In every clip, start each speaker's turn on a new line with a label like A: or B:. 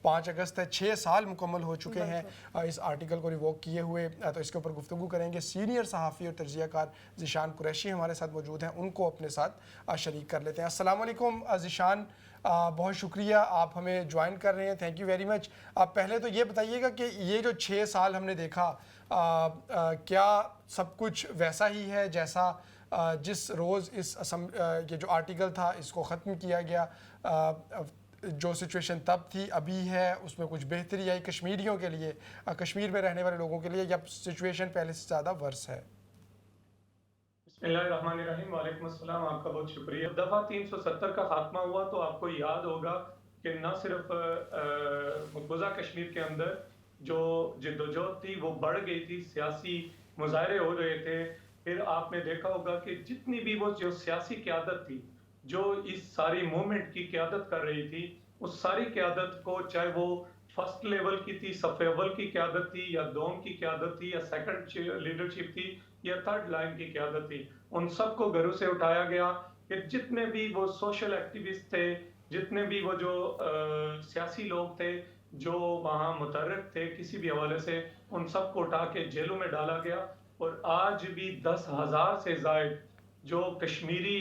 A: 5 اگست ہے، 6 سال مکمل ہو چکے ہیں اس آرٹیکل کو ریووک کیے ہوئے. تو اس کے اوپر گفتگو کریں گے. سینئر صحافی اور تجزیہ کار ذیشان قریشی ہمارے ساتھ موجود ہیں، ان کو اپنے ساتھ شریک کر لیتے ہیں. السلام علیکم ذیشان، بہت شکریہ آپ ہمیں جوائن کر رہے ہیں. Thank you very much. آپ پہلے تو یہ بتائیے گا کہ یہ جو 6 سال ہم نے دیکھا، کیا سب کچھ ویسا ہی ہے جیسا جس روز یہ جو آرٹیکل تھا اس کو ختم کیا گیا، جو سچویشن تب تھی ابھی ہے، اس میں کچھ بہتری آئی کشمیریوں کے لیے، کشمیر میں رہنے والے لوگوں کے لیے، یا سچویشن پہلے سے زیادہ ورس ہے؟
B: بسم اللہ الرحمن الرحیم. وعلیکم السلام. آپ کا بہت شکریہ. دفعہ 370 کا خاتمہ ہوا تو آپ کو یاد ہوگا کہ نہ صرف مقبوضہ کشمیر کے اندر جو جدوجہد تھی وہ بڑھ گئی تھی، سیاسی مظاہرے ہو رہے تھے. پھر آپ نے دیکھا ہوگا کہ جتنی بھی وہ جو سیاسی قیادت تھی جو اس ساری موومنٹ کی قیادت کر رہی تھی، اس ساری قیادت کو، چاہے وہ فرسٹ لیول کی تھی، صف اول کی قیادت تھی، یا دوم کی قیادت تھی، یا سیکنڈ لیڈرشپ تھی، یا تھرڈ لائن کی قیادت تھی، ان سب کو گھروں سے اٹھایا گیا کہ جتنے بھی وہ سوشل ایکٹیوسٹ تھے، جتنے بھی وہ جو سیاسی لوگ تھے جو وہاں متحرک تھے کسی بھی حوالے سے، ان سب کو اٹھا کے جیلوں میں ڈالا گیا. اور آج بھی 10,000 سے زائد جو کشمیری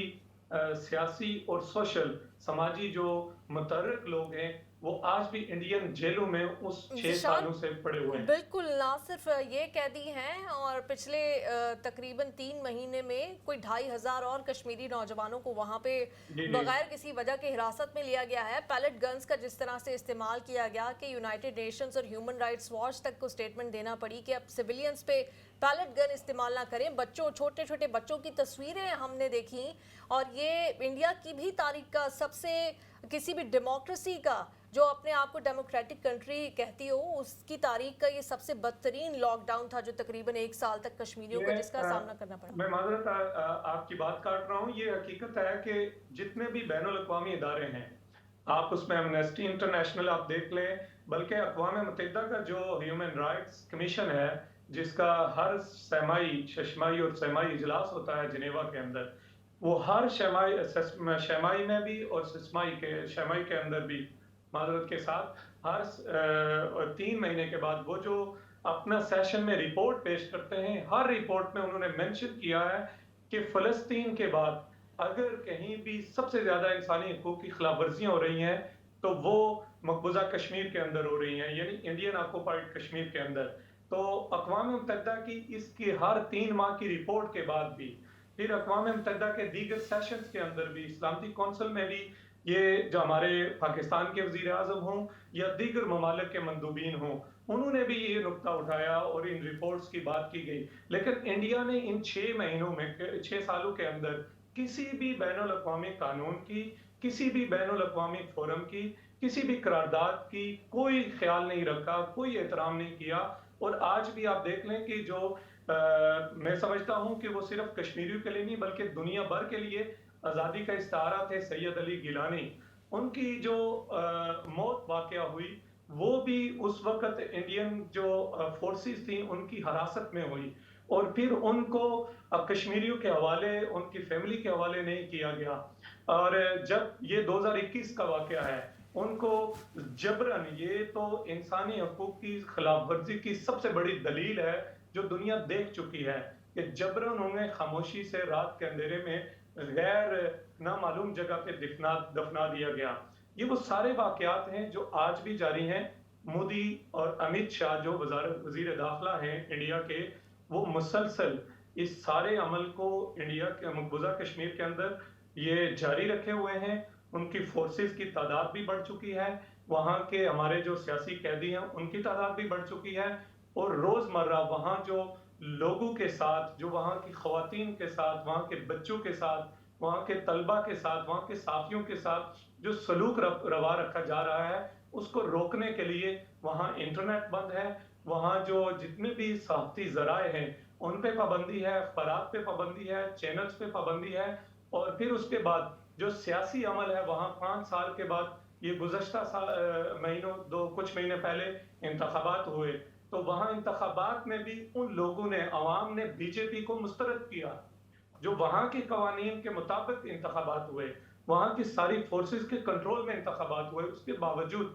B: سیاسی اور سوشل سماجی جو متحرک لوگ ہیں وہ آج بھی انڈین جیلوں میں اس 6 سالوں سے پڑے ہوئے ہیں.
C: بالکل، نہ صرف یہ قیدی ہیں، اور پچھلے تقریباً 3 مہینے میں کوئی 2,500 اور کشمیری نوجوانوں کو وہاں پہ بغیر کسی وجہ کے حراست میں لیا گیا ہے. پیلٹ گنز کا جس طرح سے استعمال کیا گیا کہ یونائٹڈ نیشنز اور ہیومن رائٹس واچ تک کو سٹیٹمنٹ دینا پڑی کہ اب سویلینز پہ پیلٹ گن استعمال نہ کریں. بچوں، چھوٹے چھوٹے بچوں کی تصویریں ہم نے دیکھیں، اور یہ انڈیا کی بھی تاریخ کا سب سے، کسی بھی ڈیموکریسی کا جو اپنے آپ کو ڈیموکریٹک کنٹری کہتی ہو، اس کی تاریخ کا یہ سب سے بدترین لاک ڈاؤن تھا جو تقریباً 1 سال تک کشمیریوں کو جس کا سامنا کرنا پڑا.
B: میں معذرت آپ کی بات کاٹ رہا ہوں. یہ حقیقت ہے کہ جتنے بھی بین الاقوامی ادارے ہیں، آپ اس میں ایمنسٹی انٹرنیشنل آپ دیکھ لیں، بلکہ اقوام متحدہ کا جو ہیومن رائٹس کمیشن ہے جس کا ہر ششماہی اور سہماہی اجلاس ہوتا ہے جنیوا کے اندر، وہ ہر شمائی میں بھی اور شمائی کے اندر بھی، معذرت کے ساتھ، ہر 3 مہینے کے بعد وہ جو اپنا سیشن میں رپورٹ پیش کرتے ہیں، ہر رپورٹ میں انہوں نے مینشن کیا ہے کہ فلسطین کے بعد اگر کہیں بھی سب سے زیادہ انسانی حقوق کی خلاف ورزیاں ہو رہی ہیں تو وہ مقبوضہ کشمیر کے اندر ہو رہی ہیں، یعنی انڈین آکوپائڈ کشمیر کے اندر. تو اقوام متحدہ کی اس کی ہر 3 ماہ کی رپورٹ کے بعد بھی، پھر اقوام متحدہ کے دیگر سیشنز کے اندر بھی، سلامتی کونسل میں بھی، یہ جو ہمارے پاکستان کے وزیر اعظم ہوں یا دیگر ممالک کے مندوبین ہوں، انہوں نے بھی یہ نقطہ اٹھایا اور ان رپورٹس کی بات کی گئی. لیکن انڈیا نے ان 6 مہینوں میں، 6 سالوں کے اندر کسی بھی بین الاقوامی قانون کی، کسی بھی بین الاقوامی فورم کی، کسی بھی قرارداد کی کوئی خیال نہیں رکھا، کوئی احترام نہیں کیا. اور آج بھی آپ دیکھ لیں کہ جو میں سمجھتا ہوں کہ وہ صرف کشمیریوں کے لیے نہیں بلکہ دنیا بھر کے لیے آزادی کا استعارہ تھے سید علی گیلانی، ان کی جو موت واقعہ ہوئی وہ بھی اس وقت انڈین جو فورسز تھیں ان کی حراست میں ہوئی، اور پھر ان کو کشمیریوں کے حوالے، ان کی فیملی کے حوالے نہیں کیا گیا. اور جب یہ 2021 کا واقعہ ہے، ان کو جبرن، یہ تو انسانی حقوق کی خلاف ورزی کی سب سے بڑی دلیل ہے جو دنیا دیکھ چکی ہے کہ جبرن انہیں خاموشی سے رات کے اندھیرے میں غیر نامعلوم جگہ پہ دفنا دیا گیا. یہ وہ سارے واقعات ہیں جو آج بھی جاری ہیں. مودی اور امت شاہ جو وزیر داخلہ ہیں انڈیا کے، وہ مسلسل اس سارے عمل کو انڈیا کے مقبوضہ کشمیر کے اندر یہ جاری رکھے ہوئے ہیں. ان کی فورسز کی تعداد بھی بڑھ چکی ہے، وہاں کے ہمارے جو سیاسی قیدی ہیں ان کی تعداد بھی بڑھ چکی ہے، اور روزمرہ وہاں جو لوگوں کے ساتھ، جو وہاں کی خواتین کے ساتھ، وہاں کے بچوں کے ساتھ، وہاں کے طلبہ کے ساتھ، وہاں کے صحافیوں کے ساتھ جو سلوک روا رکھا جا رہا ہے، اس کو روکنے کے لیے وہاں انٹرنیٹ بند ہے، وہاں جو جتنے بھی صحافتی ذرائع ہیں ان پہ پابندی ہے، اخبارات پہ پابندی ہے، چینلز پہ پابندی ہے. اور پھر اس کے بعد جو سیاسی عمل ہے وہاں 5 سال کے بعد، یہ گزشتہ کچھ مہینے پہلے انتخابات ہوئے، تو وہاں انتخابات میں بھی ان لوگوں نے، عوام نے بی جے پی کو مسترد کیا. جو وہاں کے قوانین کے مطابق انتخابات ہوئے، وہاں کی ساری فورسز کے کنٹرول میں انتخابات ہوئے، اس کے باوجود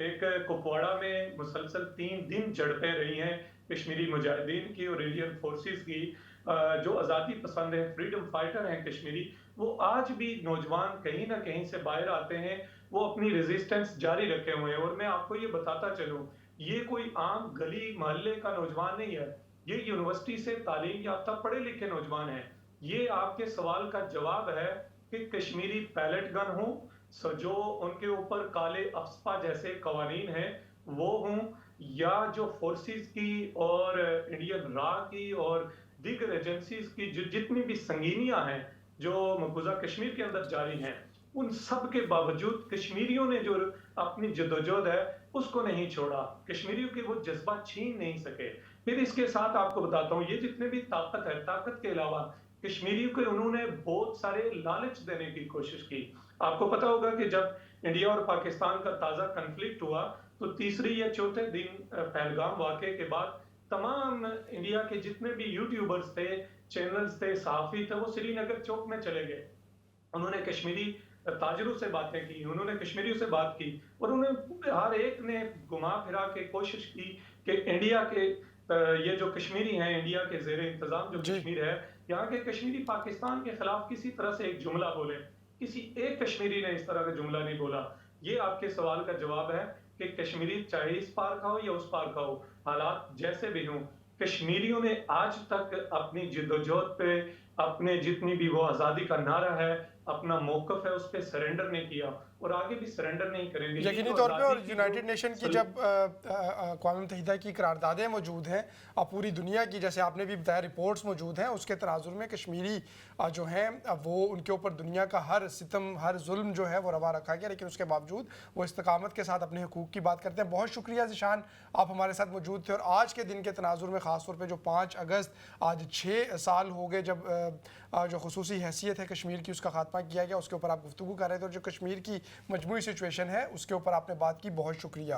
B: ایک کپواڑہ میں مسلسل 3 دن جھڑپیں رہی ہیں کشمیری مجاہدین کی اور انڈین فورسز کی، جو آزادی پسند ہیں، فریڈم فائٹر ہیں کشمیری، وہ آج بھی نوجوان کہیں نہ کہیں سے باہر آتے ہیں، وہ اپنی ریزسٹنس جاری رکھے ہوئے ہیں۔ اور میں آپ کو یہ بتاتا چلوں، یہ کوئی عام گلی محلے کا نوجوان نہیں ہے، یہ یونیورسٹی سے تعلیم یافتہ پڑھے لکھے نوجوان ہیں۔ یہ آپ کے سوال کا جواب ہے کہ کشمیری پیلٹ گن ہوں، جو ان کے اوپر کالے افسپا جیسے قوانین ہیں وہ ہوں، یا جو فورسز کی اور انڈین را کی اور دیگر ایجنسیز کی جو جتنی بھی سنگینیاں ہیں جو مقبوضہ کشمیر کے اندر جاری ہیں، ان سب کے باوجود کشمیریوں نے جو اپنی جدوجہد ہے اس کو نہیں چھوڑا، کشمیریوں کے وہ جذبہ چھین نہیں سکے۔ پھر اس کے ساتھ آپ کو بتاتا ہوں، یہ جتنے بھی طاقت ہے، طاقت کے علاوہ کشمیریوں کو انہوں نے بہت سارے لالچ دینے کی کوشش کی۔ آپ کو پتا ہوگا کہ جب انڈیا اور پاکستان کا تازہ کنفلکٹ ہوا تو تیسری یا چوتھے دن پہلگام واقعے کے بعد تمام انڈیا کے جتنے بھی یوٹیوبرز تھے، چینلز تھے، صحافی تھے، وہ سری نگر چوک میں چلے گئے۔ انہوں نے کشمیری تاجروں سے باتیں کی، انہوں نے کشمیریوں سے بات کی، اور انہوں نے ہر ایک نے گھما پھرا کے کوشش کی کہ انڈیا کے یہ جو کشمیری ہیں، انڈیا کے زیر انتظام جو کشمیر ہے، یہاں کے کشمیری پاکستان کے خلاف کسی طرح سے ایک جملہ بولے۔ کسی ایک کشمیری نے اس طرح کا جملہ نہیں بولا۔ یہ آپ کے سوال کا جواب ہے کہ کشمیری چاہے اس پار کا ہو یا اس پار کا ہو، حالات جیسے بھی ہوں، کشمیریوں نے آج تک اپنی جدوجہد پہ، اپنے جتنی بھی وہ آزادی کا نعرہ ہے، اپنا موقف ہے، اس پہ سرنڈر نہیں کیا اور آگے بھی سرنڈر نہیں کریں گے۔
A: یقینی طور پہ، اور یونائٹڈ نیشن کی جب اقوام متحدہ کی قراردادیں موجود ہیں اور پوری دنیا کی، جیسے آپ نے بھی بتایا، رپورٹس موجود ہیں، اس کے تناظر میں کشمیری جو ہیں وہ ان کے اوپر دنیا کا ہر ستم، ہر ظلم جو ہے وہ روا رکھا گیا، لیکن اس کے باوجود وہ استقامت کے ساتھ اپنے حقوق کی بات کرتے ہیں۔ بہت شکریہ ذیشان، آپ ہمارے ساتھ موجود تھے، اور آج کے دن کے تناظر میں خاص طور پہ جو 5 اگست آج 6 سال ہو گئے جب جو خصوصی حیثیت ہے کشمیر کی اس کا خاتمہ کیا گیا، اس کے اوپر آپ گفتگو کر رہے تھے، اور جو کشمیر کی مجموعی سچویشن ہے اس کے اوپر آپ نے بات کی۔ بہت شکریہ۔